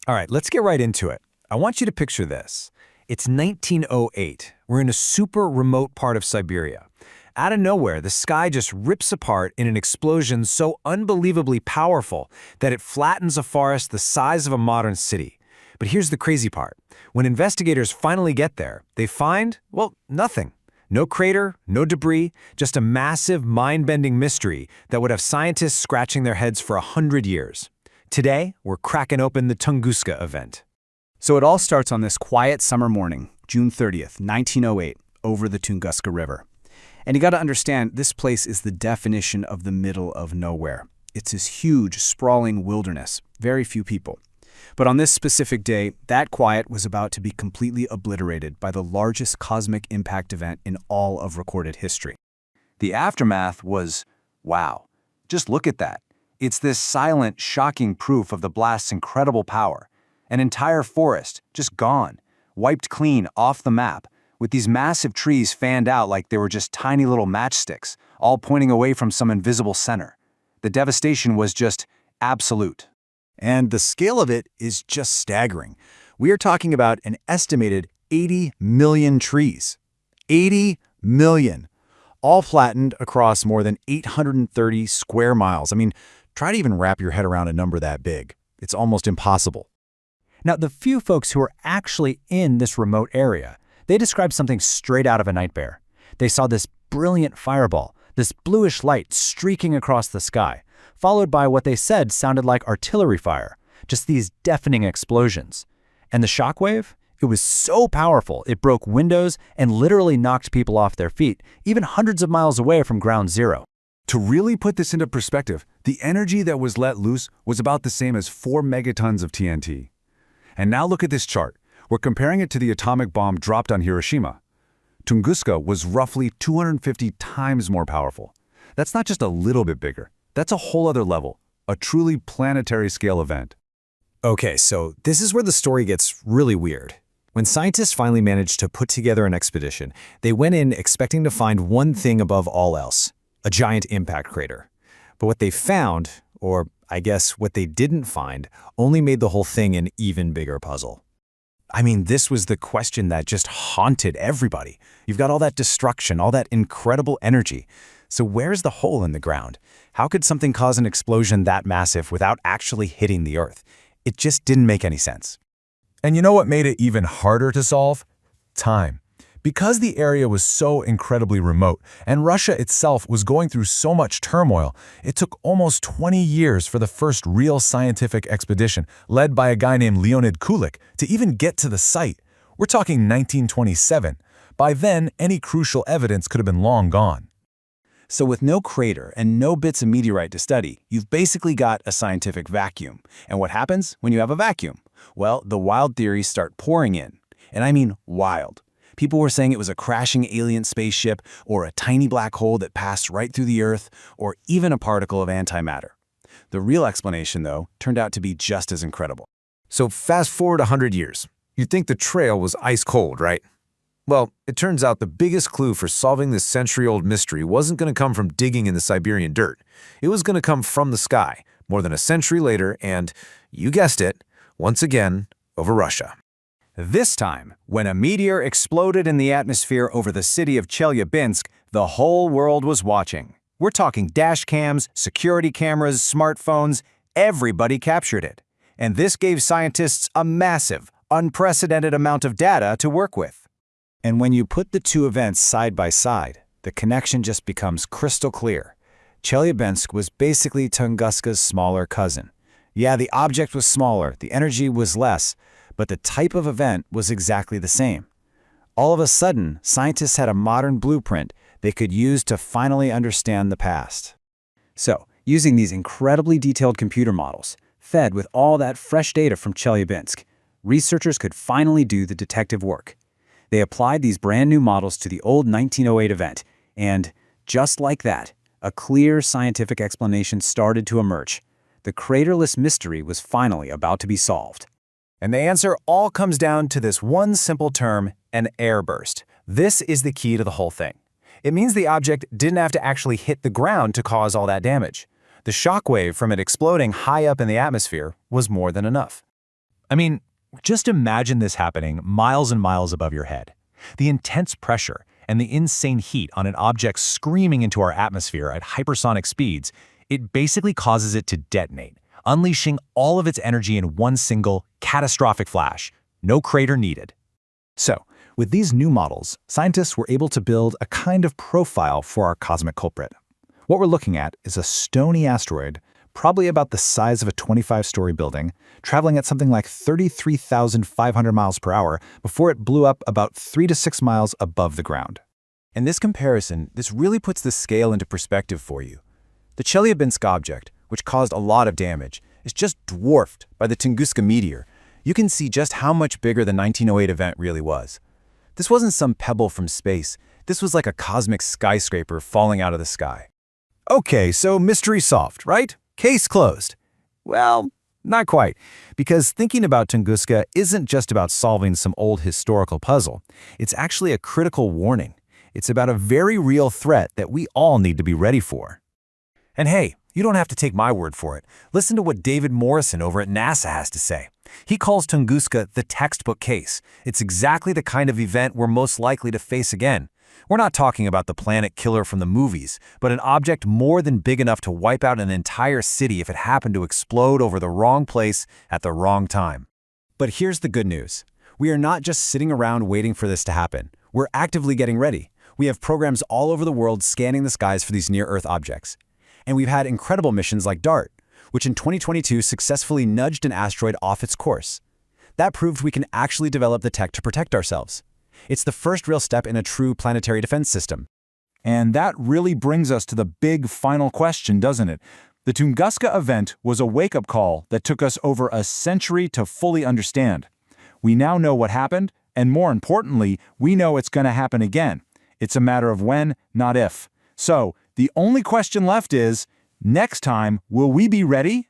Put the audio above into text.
All right, let's get right into it. I want you to picture this. It's 1908. We're in a super remote part of Siberia. Out of nowhere, the sky just rips apart in an explosion so unbelievably powerful that it flattens a forest the size of a modern city. But here's the crazy part. When investigators finally get there, they find, well, nothing. No crater, no debris, just a massive, mind-bending mystery that would have scientists scratching their heads for 100 years. Today, we're cracking open the Tunguska Event. So it all starts on this quiet summer morning, June 30th, 1908, over the Tunguska River. And you got to understand, this place is the definition of the middle of nowhere. It's this huge, sprawling wilderness, very few people. But on this specific day, that quiet was about to be completely obliterated by the largest cosmic impact event in all of recorded history. The aftermath was, wow. Just look at that. It's this silent, shocking proof of the blast's incredible power. An entire forest, just gone, wiped clean off the map, with these massive trees fanned out like they were just tiny little matchsticks, all pointing away from some invisible center. The devastation was just absolute. And the scale of it is just staggering. We are talking about an estimated 80 million trees. 80 million. All flattened across more than 830 square miles. I mean, try to even wrap your head around a number that big. It's almost impossible. Now, the few folks who are actually in this remote area, they describe something straight out of a nightmare. They saw this brilliant fireball, this bluish light streaking across the sky, followed by what they said sounded like artillery fire, just these deafening explosions. And the shockwave? It was so powerful, it broke windows and literally knocked people off their feet, even hundreds of miles away from ground zero. To really put this into perspective, the energy that was let loose was about the same as 4 megatons of TNT. And now look at this chart. We're comparing it to the atomic bomb dropped on Hiroshima. Tunguska was roughly 250 times more powerful. That's not just a little bit bigger. That's a whole other level, a truly planetary scale event. Okay, so this is where the story gets really weird. When scientists finally managed to put together an expedition, they went in expecting to find one thing above all else, a giant impact crater. But what they found, or I guess what they didn't find, only made the whole thing an even bigger puzzle. I mean, this was the question that just haunted everybody. You've got all that destruction, all that incredible energy. So where's the hole in the ground? How could something cause an explosion that massive without actually hitting the Earth? It just didn't make any sense. And you know what made it even harder to solve? Time. Because the area was so incredibly remote, and Russia itself was going through so much turmoil, it took almost 20 years for the first real scientific expedition, led by a guy named Leonid Kulik, to even get to the site. We're talking 1927. By then, any crucial evidence could have been long gone. So with no crater and no bits of meteorite to study, you've basically got a scientific vacuum. And what happens when you have a vacuum? Well, the wild theories start pouring in. And I mean wild. People were saying it was a crashing alien spaceship, or a tiny black hole that passed right through the Earth, or even a particle of antimatter. The real explanation, though, turned out to be just as incredible. So fast forward 100 years. You'd think the trail was ice cold, right? Well, it turns out the biggest clue for solving this century-old mystery wasn't going to come from digging in the Siberian dirt. It was going to come from the sky, more than a century later, and, you guessed it, once again, over Russia. This time, when a meteor exploded in the atmosphere over the city of Chelyabinsk, the whole world was watching. We're talking dash cams, security cameras, smartphones, everybody captured it. And this gave scientists a massive, unprecedented amount of data to work with. And when you put the two events side by side, the connection just becomes crystal clear. Chelyabinsk was basically Tunguska's smaller cousin. Yeah, the object was smaller, the energy was less, but the type of event was exactly the same. All of a sudden, scientists had a modern blueprint they could use to finally understand the past. So, using these incredibly detailed computer models, fed with all that fresh data from Chelyabinsk, researchers could finally do the detective work. They applied these brand new models to the old 1908 event, and just like that, a clear scientific explanation started to emerge. The craterless mystery was finally about to be solved. And the answer all comes down to this one simple term, an airburst. This is the key to the whole thing. It means the object didn't have to actually hit the ground to cause all that damage. The shockwave from it exploding high up in the atmosphere was more than enough. I mean, just imagine this happening miles and miles above your head. The intense pressure and the insane heat on an object screaming into our atmosphere at hypersonic speeds, it basically causes it to detonate, unleashing all of its energy in one single, catastrophic flash. No crater needed. So, with these new models, scientists were able to build a kind of profile for our cosmic culprit. What we're looking at is a stony asteroid, probably about the size of a 25-story building, traveling at something like 33,500 miles per hour before it blew up about 3 to 6 miles above the ground. In this comparison, this really puts the scale into perspective for you. The Chelyabinsk object, which caused a lot of damage, is just dwarfed by the Tunguska meteor. You can see just how much bigger the 1908 event really was. This wasn't some pebble from space. This was like a cosmic skyscraper falling out of the sky. Okay, so mystery solved, right? Case closed. Well, not quite, because thinking about Tunguska isn't just about solving some old historical puzzle. It's actually a critical warning. It's about a very real threat that we all need to be ready for. And hey, you don't have to take my word for it. Listen to what David Morrison over at NASA has to say. He calls Tunguska the textbook case. It's exactly the kind of event we're most likely to face again. We're not talking about the planet killer from the movies, but an object more than big enough to wipe out an entire city if it happened to explode over the wrong place at the wrong time. But here's the good news. We are not just sitting around waiting for this to happen. We're actively getting ready. We have programs all over the world scanning the skies for these near-Earth objects. And we've had incredible missions like DART, which in 2022 successfully nudged an asteroid off its course. That proved we can actually develop the tech to protect ourselves. It's the first real step in a true planetary defense system. And that really brings us to the big final question, doesn't it? The Tunguska event was a wake-up call that took us over a century to fully understand. We now know what happened, and more importantly, we know it's going to happen again. It's a matter of when, not if. So, the only question left is, next time, will we be ready?